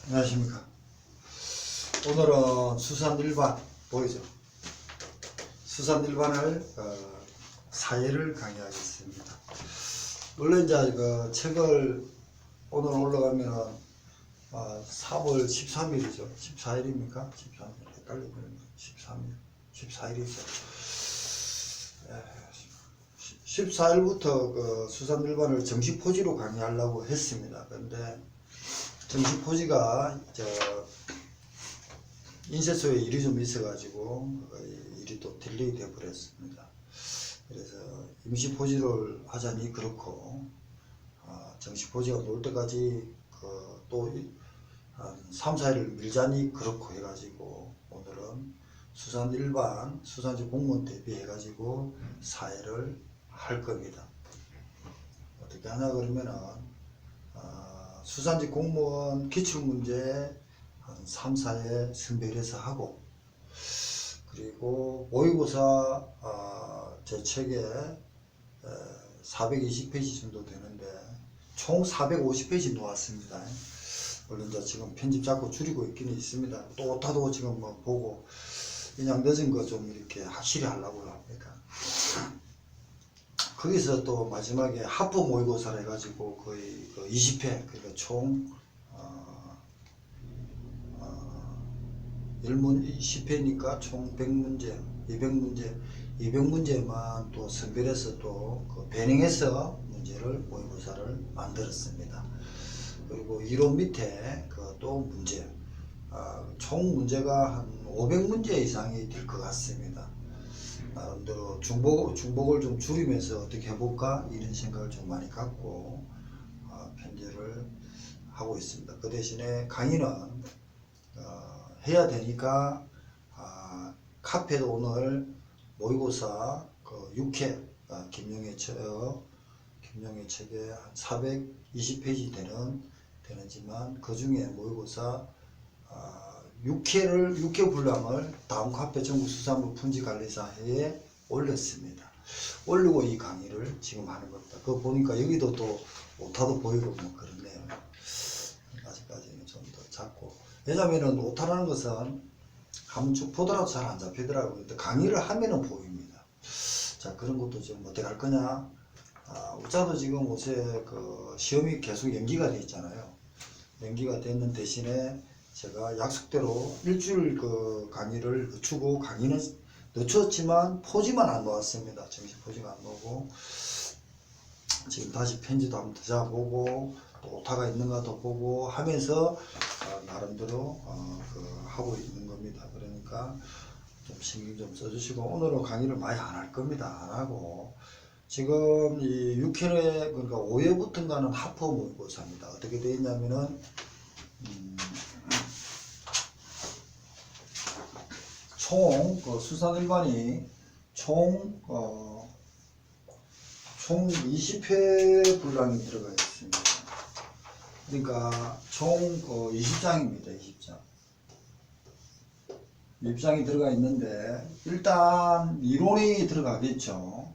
안녕하십니까. 오늘은 수산일반 보이죠? 수산일반을 사회를 강의하겠습니다. 원래 이제 그 책을 오늘 올라가면은 3월 13일이죠. 14일입니까? 13일 헷갈리네요. 13일, 14일이죠. 14일부터 그 수산일반을 정식 포지로 강의하려고 했습니다. 그런데 정식 포지가 인쇄소에 일이 좀 있어가지고 일이 또 딜레이 되어 버렸습니다. 그래서 임시 포지를 하자니 그렇고 정식 포지가 놓을 때까지 또 한 3, 4일을 밀자니 그렇고 해가지고 오늘은 수산일반 수산지 공무원 대비해가지고 사회를 할 겁니다. 어떻게 하냐 그러면은 수산지 공무원 기출문제 한 3, 4회 선별해서 하고, 그리고 모의고사 제 책에 420페이지 정도 되는데 총 450페이지 놓았습니다. 물론 이제 지금 편집 자꾸 줄이고 있기는 있습니다. 또 오타도 지금 뭐 보고 그냥 늦은 거 좀 이렇게 확실히 하려고 합니다. 거기서 또 마지막에 합법 모의고사를 해가지고 거의 20회, 그러니까 총 10회니까 총 100문제, 200문제만 또 선별해서 또 배능해서 문제를 모의고사를 만들었습니다. 그리고 이론 밑에 또 문제, 총 문제가 한 500문제 이상이 될 것 같습니다. 나름대로 중복을 좀 줄이면서 어떻게 해볼까 이런 생각을 좀 많이 갖고 편제를 하고 있습니다. 그 대신에 강의는 해야 되니까 카페도 오늘 모의고사 6회 김용의 책에 한 420페이지 되는지만 그 중에 모의고사 6회 분량을 다음 카페 전국수산물 품질관리사회에 올렸습니다. 올리고 이 강의를 지금 하는 겁니다. 그거 보니까 여기도 또 오타도 보이고 뭐 그렇네요. 아직까지는 좀 더 작고. 왜냐면은 오타라는 것은 한번 쭉 보더라도 잘 안 잡히더라고요. 근데 강의를 하면은 보입니다. 자, 그런 것도 좀 어떻게 할 거냐. 우짜도 지금 요새 시험이 계속 연기가 돼 있잖아요. 연기가 됐는 대신에 제가 약속대로 일주일 강의를 늦추고, 강의는 늦췄지만 포지만 안 놓았습니다. 정식 포지가 안 나오고, 지금 다시 편지도 한번 더 잡아보고 또 오타가 있는가 더 보고 하면서 나름대로 하고 있는 겁니다. 그러니까 좀 신경 좀 써주시고, 오늘은 강의를 많이 안 할 겁니다. 안 하고, 지금 이 6회에 그러니까 5회부터인가는 합법 모의고사입니다. 어떻게 되어 있냐면은 총 수산일반이 총 20회 분량이 들어가 있습니다. 그러니까 총 20장입니다. 20장이 들어가 있는데, 일단 이론이 들어가겠죠.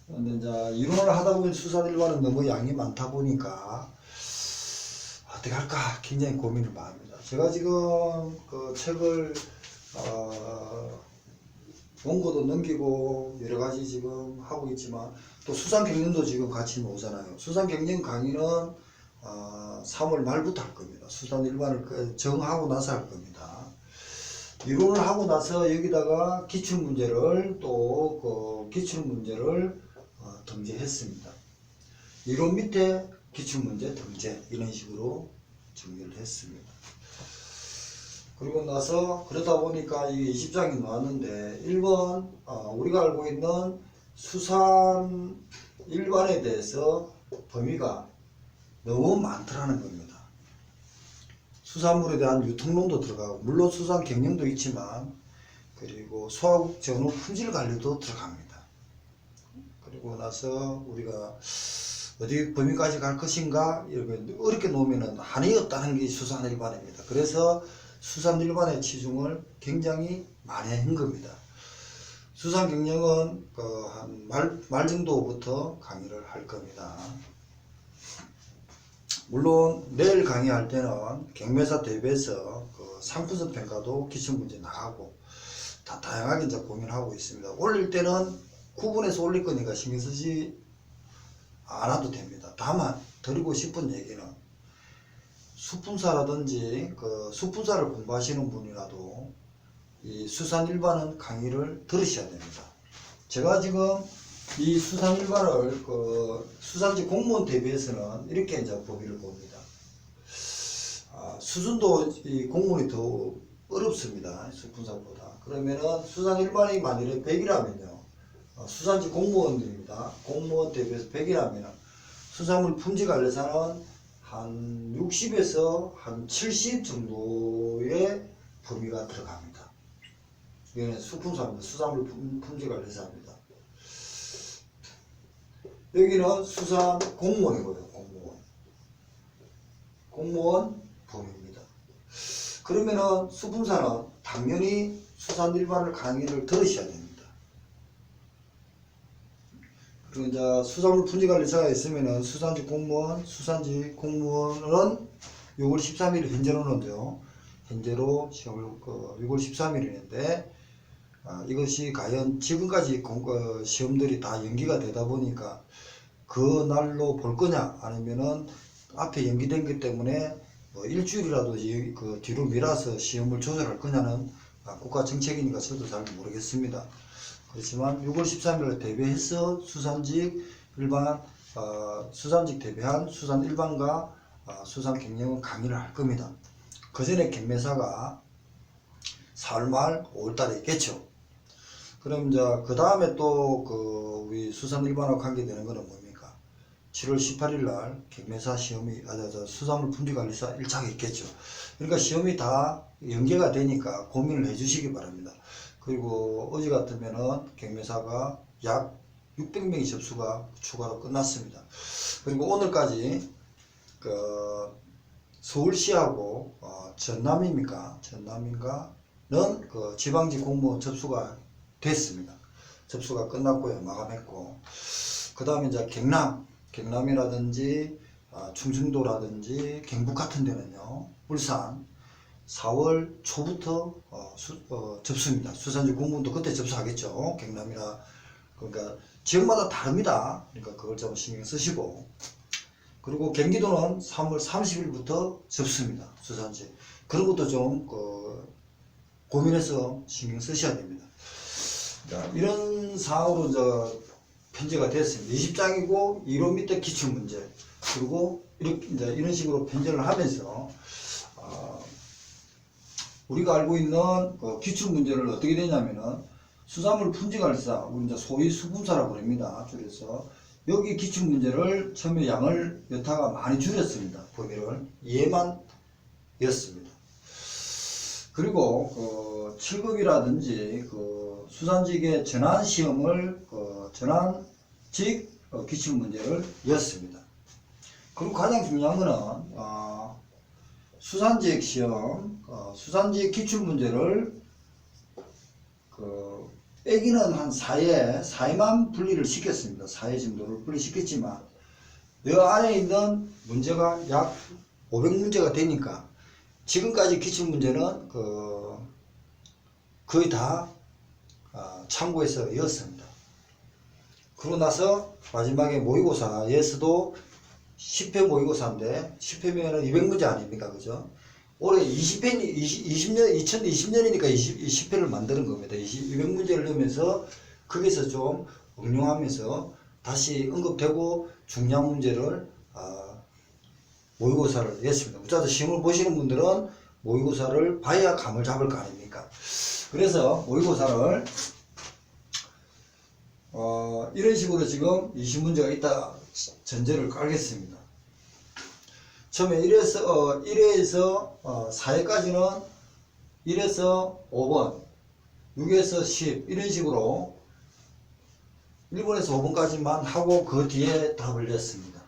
근데 이제 이론을 하다 보면 수산일반은 너무 양이 많다 보니까 어떻게 할까 굉장히 고민을 많이 합니다. 제가 지금 책을 원고도 넘기고 여러 가지 지금 하고 있지만, 또 수산경영도 지금 같이 오잖아요. 수산경영 강의는 3월 말부터 할 겁니다. 수산일반을 정하고 나서 할 겁니다. 이론을 하고 나서 여기다가 기출문제를 등재했습니다. 이론 밑에 기출문제 등재, 이런 식으로 정리를 했습니다. 그리고 나서 그러다 보니까 이게 20장이 나왔는데, 1번 우리가 알고 있는 수산 일반에 대해서 범위가 너무 많더라는 겁니다. 수산물에 대한 유통론도 들어가고, 물론 수산 경영도 있지만, 그리고 소화국 전후 품질 관리도 들어갑니다. 그리고 나서 우리가 어디 범위까지 갈 것인가, 이렇게 어렵게 놓으면은 한이 없다는 게 수산일반입니다. 그래서 수산일반의 치중을 굉장히 많이 한 겁니다. 수산경영은 한 말 정도부터 강의를 할 겁니다. 물론 내일 강의할 때는 경매사 대비해서 그 상품성 평가도 기출문제 나가고 다 다양하게 이제 고민하고 있습니다. 올릴 때는 구분해서 올릴 거니까 신경 쓰지 않아도 됩니다. 다만 드리고 싶은 얘기는 수품사라든지 그 수품사를 공부하시는 분이라도 이 수산일반은 강의를 들으셔야 됩니다. 제가 지금 이 수산일반을 그 수산지 공무원 대비해서는 이렇게 이제 범위를 봅니다. 수준도 이 공무원이 더 어렵습니다. 수품사보다. 그러면은 수산일반이 만일에 100이라면요. 수산지 공무원입니다. 공무원 대비해서 100이라면 수산물 품질관리사는 한 60에서 한 70 정도의 범위가 들어갑니다. 이거는 수품사입니다. 수산물 품질관리사입니다. 여기는 수산 공무원이고요. 공무원 범위입니다. 그러면은 수품사는 당연히 수산일반을 강의를 들으셔야 됩니다. 그리고 이제 수산물 품질관리사가 있으면은 수산지 공무원은 6월 13일 현재로는요. 현재로 시험을 6월 13일인데 이것이 과연 지금까지 시험들이 다 연기가 되다 보니까 그 날로 볼 거냐 아니면은 앞에 연기된 것 때문에 뭐 일주일이라도 그 뒤로 밀어서 시험을 조절할 거냐는 국가 정책이니까 저도 잘 모르겠습니다. 그렇지만 6월 13일에 대비해서 수산직 대비한 수산 일반과 수산 경영은 강의를 할 겁니다. 그 전에 경매사가 4월 말 5월 달에 있겠죠. 그럼 이제 그 다음에 또 우리 수산 일반하고 관계되는 거는 뭡니까? 7월 18일 날 경매사 시험이 수산물 품질관리사 1차가 있겠죠. 그러니까 시험이 다 연계가 되니까 고민을 해 주시기 바랍니다. 그리고 어제 같으면은 경매사가 약 600명의 접수가 추가로 끝났습니다. 그리고 오늘까지 서울시하고 전남인가는 그 지방직 공무원 접수가 됐습니다. 접수가 끝났고요. 마감했고. 그 다음에 이제 경남이라든지 충청도라든지 경북 같은 데는요. 울산 4월 초부터 접수입니다. 수산지 공무원도 그때 접수하겠죠. 경남이라 그러니까 지역마다 다릅니다. 그러니까 그걸 좀 신경 쓰시고. 그리고 경기도는 3월 30일부터 접수입니다. 수산지. 그런 것도 좀 고민해서 신경 쓰셔야 됩니다. 자, 이런 사항으로 이제 편제가 됐습니다. 20장이고 1호 밑에 기출문제. 그리고 이렇게 이제 이런 식으로 편제를 하면서 우리가 알고 있는 기출문제를 어떻게 되냐면은 수산물 품질관리사, 우리 이제 소위 수품사라고 부릅니다. 줄여서 여기 기출문제를 처음에 양을 여타가 많이 줄였습니다. 범위를 2회만이었습니다. 그리고 7급이라든지 수산직의 전환시험을 전환직 기출문제를 였습니다. 그리고 가장 중요한 거는 수산직 시험, 수산직 기출문제를 빼기는 한 4회만 분리를 시켰습니다. 4회 정도를 분리시켰지만 이 안에 있는 문제가 약 500문제가 되니까 지금까지 기출문제는 거의 다 참고해서 였습니다. 그러고 나서 마지막에 모의고사에서도 10회 모의고사인데 10회면은 200문제 아닙니까? 그죠? 올해 2020년이니까 20회를 만드는 겁니다. 200문제를 넣으면서 거기서 좀 응용하면서 다시 언급되고 중요한 문제를 모의고사를 냈습니다. 어차피 시험을 보시는 분들은 모의고사를 봐야 감을 잡을 거 아닙니까? 그래서 모의고사를 이런 식으로 지금 20문제가 있다 전제를 깔겠습니다. 처음에 1회에서 4회까지는 1에서 5번, 6에서 10 이런 식으로 1번에서 5번까지만 하고 그 뒤에 답을 냈습니다.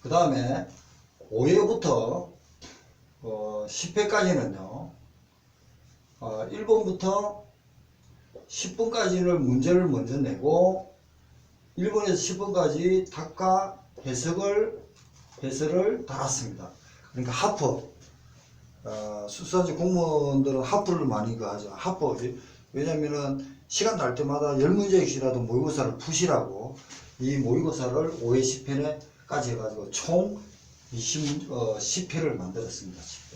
그 다음에 5회부터 10회까지는요 1번부터 10번까지를 문제를 먼저 내고 1번에서 10번까지 답과 해석을 해설을 달았습니다. 그러니까 하프, 수산지 공무원들은 하프를 많이 하죠. 하프. 왜냐면은 시간 날 때마다 10문제씩이라도 모의고사를 푸시라고 이 모의고사를 5회 10편에까지 해가지고 총 10회를 만들었습니다. 10회.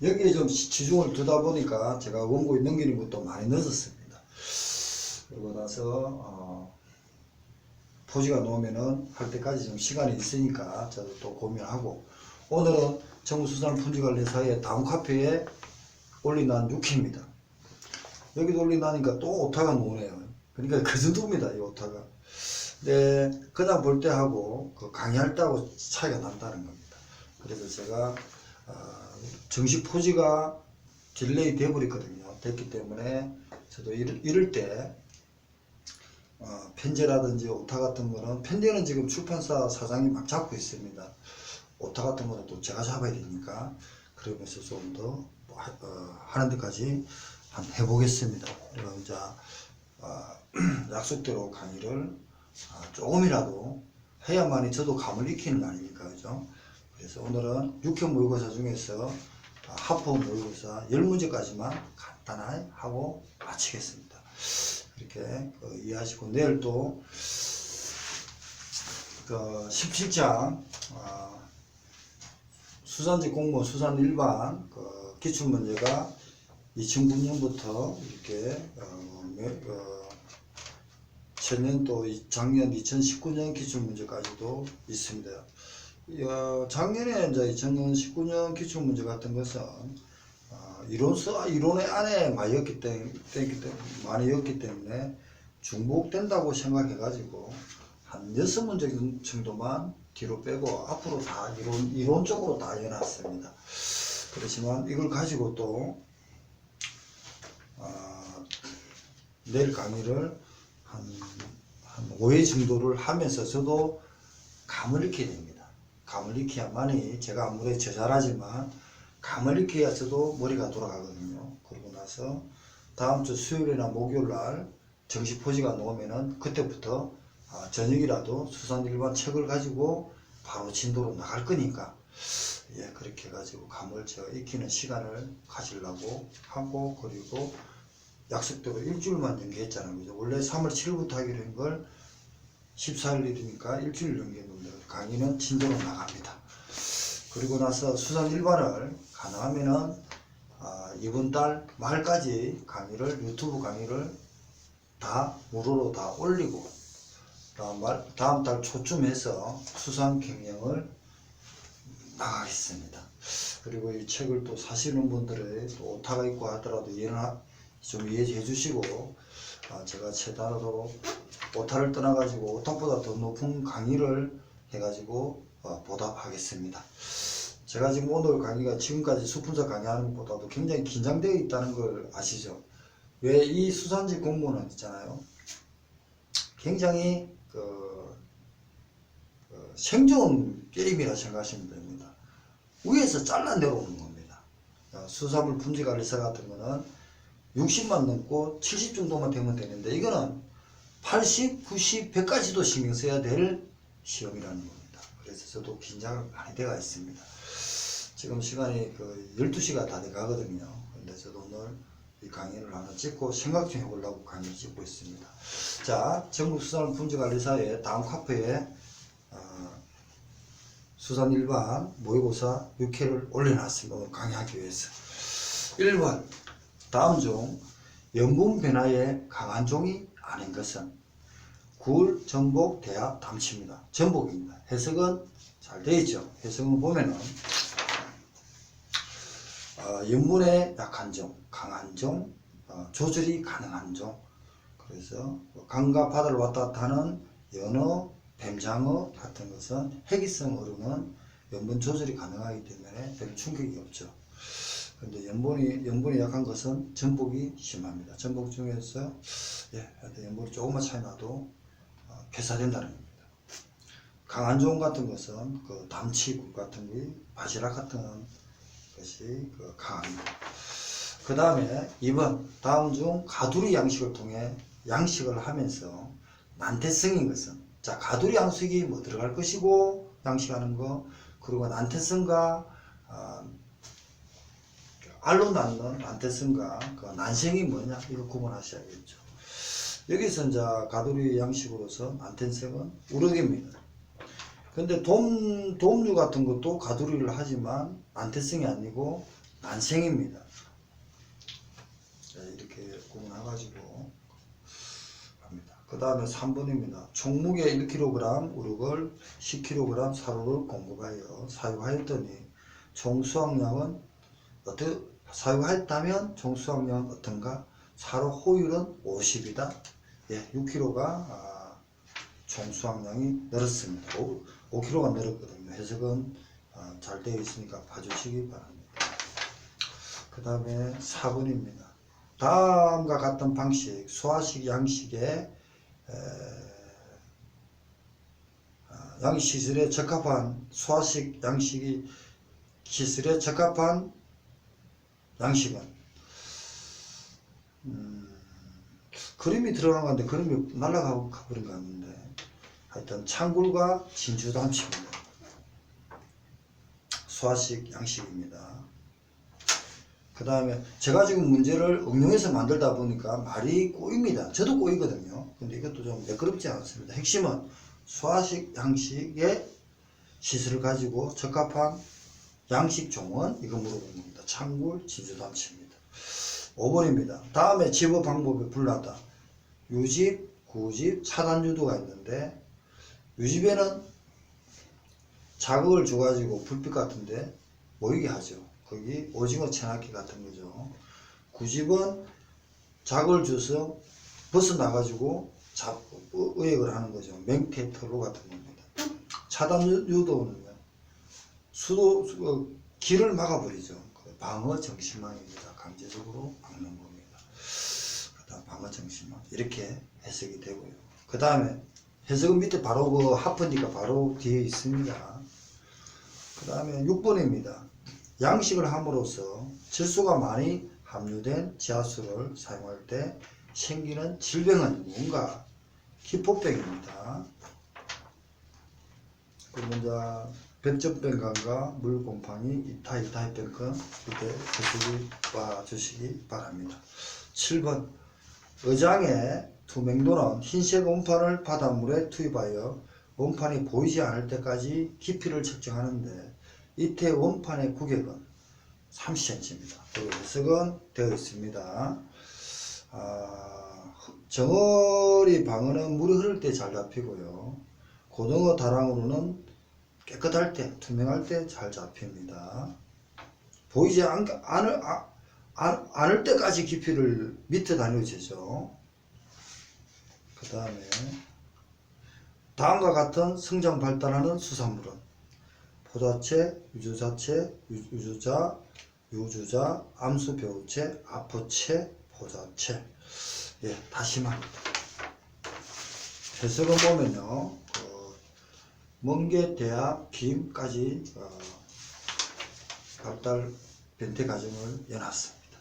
여기에 좀 치중을 두다 보니까 제가 원고에 넘기는 것도 많이 늦었습니다. 그러고 나서 포지가 놓으면은 할 때까지 좀 시간이 있으니까 저도 또 고민하고, 오늘은 정부수산품질관리사의 다음 카페에 올린다는 6회입니다. 여기도 올린다니까 또 오타가 나오네요. 그러니까 그 정도입니다, 이 오타가. 네, 그냥 볼 때하고 그 강의할 때하고 차이가 난다는 겁니다. 그래서 제가 정식 포지가 딜레이 돼버렸거든요. 됐기 때문에 저도 이럴 때 편제라든지 오타 같은 거는, 편제는 지금 출판사 사장이 막 잡고 있습니다. 오타 같은 거는 또 제가 잡아야 되니까, 그러면서 좀 더 하는 데까지 한번 해보겠습니다. 그럼 이제 약속대로 강의를 조금이라도 해야만이 저도 감을 익히는 거 아닙니까, 그죠? 그래서 오늘은 6회 모의고사 중에서 하프 모의고사 10문제까지만 간단하게 하고 마치겠습니다. 이렇게 이해하시고, 내일 또 17장 수산지 공무원 수산 일반 기출문제가 2009년부터 이렇게 전년도 작년 2019년 기출문제까지도 있습니다. 작년에 이제 2019년 기출문제 같은 것은 이론의 안에 많이였기 때문에 중복된다고 생각해가지고 한 6문제 정도만 뒤로 빼고 앞으로 다 이론적으로 다 해놨습니다. 그렇지만 이걸 가지고 또 내일 강의를 한 5회 정도를 하면서 저도 감을 익혀야 됩니다. 감을 익혀야만이, 제가 아무리 저잘하지만 감을 익혀야 저도 머리가 돌아가거든요. 그러고 나서 다음 주 수요일이나 목요일 날 정식 포지가 나오면은 그때부터 저녁이라도 수산일반 책을 가지고 바로 진도로 나갈 거니까, 예, 그렇게 해가지고 감을 익히는 시간을 가지려고 하고, 그리고 약속대로 일주일만 연기했잖아요. 그죠? 원래 3월 7일부터 하기로 한 걸 14일이니까 일주일 연기했는데 강의는 진도로 나갑니다. 그리고 나서 수산 일반을 가능하면은 이번 달 말까지 강의를, 유튜브 강의를 다 무료로 다 올리고, 다음 달 초쯤 해서 수산 경영을 나가겠습니다. 그리고 이 책을 또 사시는 분들의 또 오타가 있고 하더라도 좀 이해해 주시고, 제가 최대한으로 오타를 떠나가지고 오타보다 더 높은 강의를 해가지고 보답하겠습니다. 제가 지금 오늘 강의가 지금까지 수fun사 강의하는 것보다도 굉장히 긴장되어 있다는 걸 아시죠? 왜? 이 수산지 공무원은 있잖아요, 굉장히 생존 게임이라 생각하시면 됩니다. 위에서 잘라 내려오는 겁니다. 수산물 품질관리사 같은 거는 60만 넘고 70 정도만 되면 되는데, 이거는 80, 90, 100까지도 신경 써야 될 시험이라는 겁니다. 그래서 저도 긴장을 많이 돼가 있습니다. 지금 시간이 12시가 다 돼 가거든요. 근데 저도 오늘 이 강의를 하나 찍고 생각 좀 해보려고 강의를 찍고 있습니다. 자, 전국수산물 품질관리사의 다음 카페에 수산 일반 모의고사 6회를 올려놨습니다. 오늘 강의하기 위해서. 1번, 다음 중 염분 변화에 강한 종이 아닌 것은? 굴, 전복, 대합, 담치입니다. 전복입니다. 해석은 잘 되어 있죠. 해석은 보면은 염분에 약한 종, 강한 종, 조절이 가능한 종. 그래서 강과 바다를 왔다 갔다 하는 연어, 뱀장어 같은 것은 해기성 어류는 염분 조절이 가능하기 때문에 별 충격이 없죠. 근데 염분이 약한 것은 전복이 심합니다. 전복 중에서 염분이 조금만 차이 나도 괴사된다는 겁니다. 강한 종 같은 것은 담치굴 같은 게, 바지락 같은 것이 강합니다. 그 다음에 2번, 다음 중 가두리 양식을 통해 양식을 하면서 난태성인 것은? 자, 가두리 양식이 뭐 들어갈 것이고, 양식하는 거, 그리고 난태성과 알로 낳는 난태성과 그 난생이 뭐냐, 이거 구분하셔야겠죠. 여기서 이제 가두리 양식으로서 난태성은 우럭입니다. 근데 돔류 같은 것도 가두리를 하지만 난태성이 아니고 난생입니다. 이렇게 구분해가지고 합니다. 그 다음에 3번입니다. 총무게 1kg 우럭을 10kg 사료를 공급하여 사육하였더니 총수확량은 사육하였다면 총수확량은 어떤가? 사료 호율은 50이다. 예, 6kg가 총수확량이 늘었습니다. 5kg가 늘었거든요. 해석은 잘 되어 있으니까 봐주시기 바랍니다. 그 다음에 4번입니다. 다음과 같은 방식, 소화식 양식의 양식시설에 적합한 소화식 양식이 시설에 적합한 양식은 그림이 들어간 건데 그림이 날아가고 가버린 것 같은데 하여튼 창굴과 진주담치입니다. 소화식 양식입니다. 그 다음에 제가 지금 문제를 응용해서 만들다 보니까 말이 꼬입니다. 저도 꼬이거든요. 근데 이것도 좀 매끄럽지 않습니다. 핵심은 소화식 양식의 시설을 가지고 적합한 양식종은 이거 물어보는 겁니다. 창굴, 진주담치입니다. 5번입니다. 다음에 집어 방법에 불나다. 유집, 구집, 차단유도가 있는데 유집에는 자극을 줘가지고 불빛 같은데 모이게 하죠. 거기 오징어 채낚기 같은 거죠. 구집은 자극을 줘서 벗어나가지고 의액을 하는 거죠. 맹태토로 같은 겁니다. 차단유도는요. 길을 막아버리죠. 방어 정신망입니다. 강제적으로 막는 겁니다. 그 다음 방어 정신망 이렇게 해석이 되고요. 그 다음에 해석은 밑에 바로 그 하프니까 바로 뒤에 있습니다. 그 다음에 6번입니다. 양식을 함으로써 질소가 많이 함유된 지하수를 사용할 때 생기는 질병은 뭔가? 기포병입니다. 그 먼저 백전병간과 물곰팡이, 이타이병건 이렇게 해석이 봐주시기 바랍니다. 7번 어장의 투명도는 흰색 원판을 바닷물에 투입하여 원판이 보이지 않을 때까지 깊이를 측정하는데 이때 원판의 구격은 30cm입니다. 그리고 해석은 되어 있습니다. 정어리 방어는 물이 흐를 때 잘 잡히고요. 고등어 다랑으로는 깨끗할 때, 투명할 때 잘 잡힙니다. 보이지 않을 때까지 깊이를 밑에 다녀지죠. 그 다음에 다음과 같은 성장 발달하는 수산물은 포자체, 유주자체, 유주자, 암수배우체, 아포체, 포자체. 예, 다시마입니다. 해석은 보면요, 멍게, 대합, 김까지 발달 변태 과정을 해놨습니다.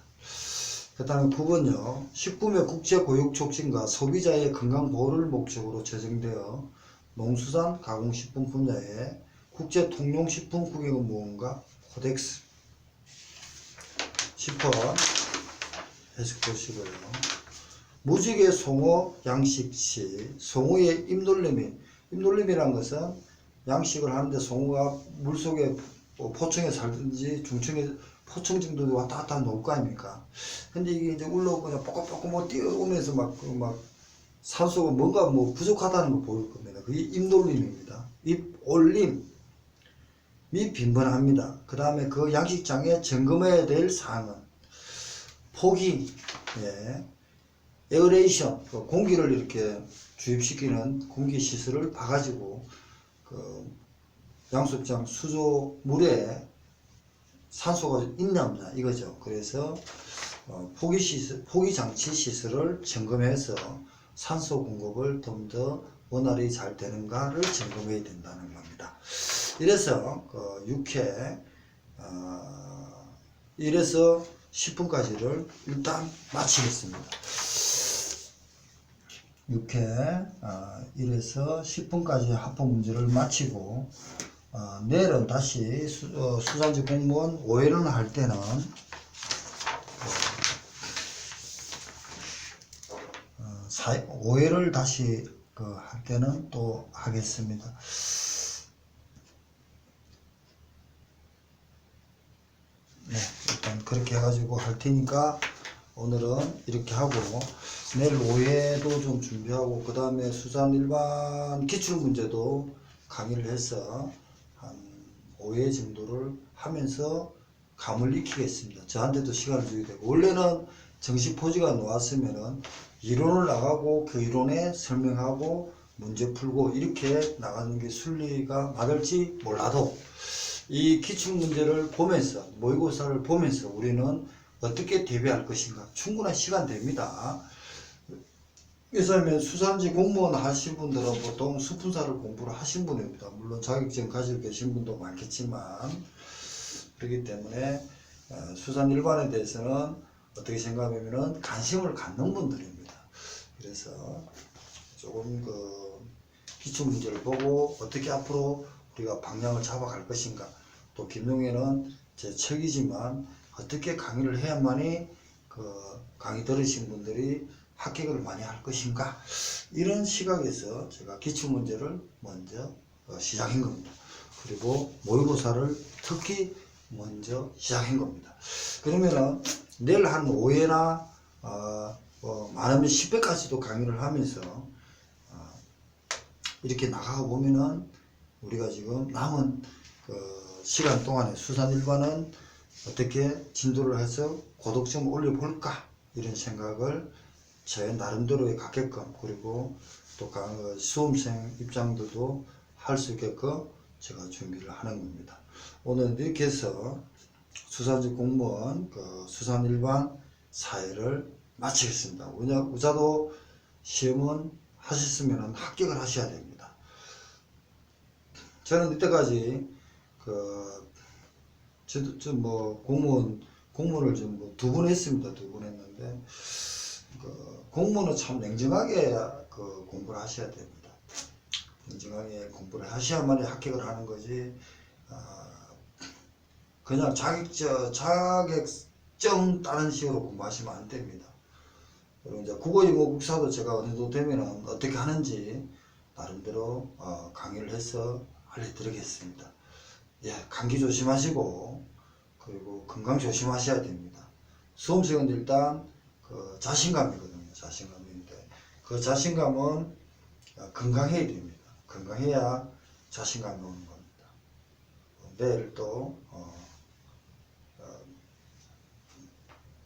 그 다음에 9번요. 식품의 국제고육 촉진과 소비자의 건강보호를 목적으로 제정되어 농수산 가공식품 분야에 국제통용식품 구역은 무언가? 코덱스. 10번 해석 보시고요. 무지개 송어 양식 시 송어의 입놀림이라는 것은 양식을 하는데 송어가 물속에 포청에 살든지 중청에 포청 정도 왔다 갔다 놓을 거 아닙니까? 근데 이게 이제 올라오고 그냥 뽀꼬뽀꼬 뭐 뛰어오면서 막 산소가 뭔가 뭐 부족하다는 걸 보일 겁니다. 그게 입놀림입니다. 입올림. 이 빈번합니다. 그 다음에 그 양식장에 점검해야 될 사항은 포기, 예, 에어레이션, 그 공기를 이렇게 주입시키는 공기 시설을 봐가지고 그 양식장 수조 물에 산소가 있나 없나 이거죠. 그래서 포기 장치 시설을 점검해서 산소 공급을 좀 더 원활히 잘 되는가를 점검해야 된다는 겁니다. 이래서 6회 1에서 10분까지를 일단 마치겠습니다. 6회 1에서 10분까지 합법 문제를 마치고 내일은 다시 수산지 공무원 5회를 할 때는 5회를 다시 할 때는 또 하겠습니다. 네, 일단 그렇게 해가지고 할 테니까 오늘은 이렇게 하고 내일 5회도 좀 준비하고 그 다음에 수산 일반 기출문제도 강의를 해서 한 5회 정도를 하면서 감을 익히겠습니다. 저한테도 시간을 주게 되고 원래는 정식 포지가 나왔으면은 이론을 나가고 그 이론에 설명하고 문제 풀고 이렇게 나가는 게 순리가 맞을지 몰라도 이 기출문제를 보면서 모의고사를 보면서 우리는 어떻게 대비할 것인가 충분한 시간 됩니다. 왜냐하면 수산지 공무원 하신 분들은 보통 수fun사를 공부를 하신 분입니다. 물론 자격증 가지고 계신 분도 많겠지만 그렇기 때문에 수산 일반에 대해서는 어떻게 생각하면 관심을 갖는 분들입니다. 그래서 조금 기출문제를 보고 어떻게 앞으로 우리가 방향을 잡아갈 것인가 또 김용혜는 제 책이지만 어떻게 강의를 해야만이 강의 들으신 분들이 합격을 많이 할 것인가 이런 시각에서 제가 기출문제를 먼저 시작한 겁니다. 그리고 모의고사를 특히 먼저 시작한 겁니다. 그러면은 내일 한 5회나 많으면 10회까지도 강의를 하면서 이렇게 나가고 보면은 우리가 지금 남은 시간 동안에 수산 일반은 어떻게 진도를 해서 고득점을 올려볼까 이런 생각을 제 나름대로에 갖게끔 그리고 또 수험생 입장들도 할 수 있게끔 제가 준비를 하는 겁니다. 오늘 이렇게 해서 수산지 공무원 수산 일반 4회를 마치겠습니다. 우자도 시험은 하셨으면 합격을 하셔야 됩니다. 저는 이때까지 공무원을 좀 2번 했습니다. 2번 했는데 공무원은 참 냉정하게 공부를 하셔야 됩니다. 냉정하게 공부를 하셔야만 합격을 하는 거지. 그냥 자격증 따는 식으로 공부하시면 안 됩니다. 그리고 이제 국어영어 국사도 제가 어느 정도 되면 어떻게 하는지 나름대로 강의를 해서 알려드리겠습니다. 예, 감기 조심하시고 그리고 건강 조심하셔야 됩니다. 수험생은 일단 자신감이거든요. 자신감인데 그 자신감은 건강해야 됩니다. 건강해야 자신감이 오는 겁니다. 내일 또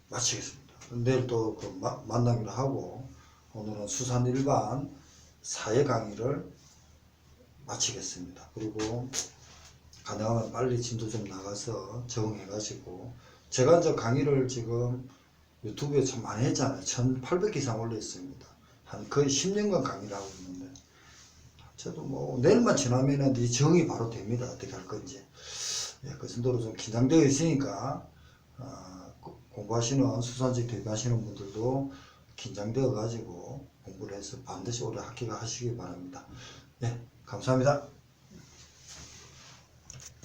마치겠습니다. 내일 또 만나기로 하고 오늘은 수산 일반 4회 강의를 마치겠습니다. 그리고 가능하면 빨리 진도 좀 나가서 적응해가지고 제가 이제 강의를 지금 유튜브에 참 많이 했잖아요. 1800개 이상 올렸습니다. 한 거의 10년간 강의를 하고 있는데 저도 내일만 지나면은 이 적응이 바로 됩니다. 어떻게 할 건지. 예, 그 정도로 좀 긴장되어 있으니까 공부하시는 수산직 대비하시는 분들도 긴장되어 가지고 공부를 해서 반드시 올해 합격하시기 바랍니다. 예, 감사합니다.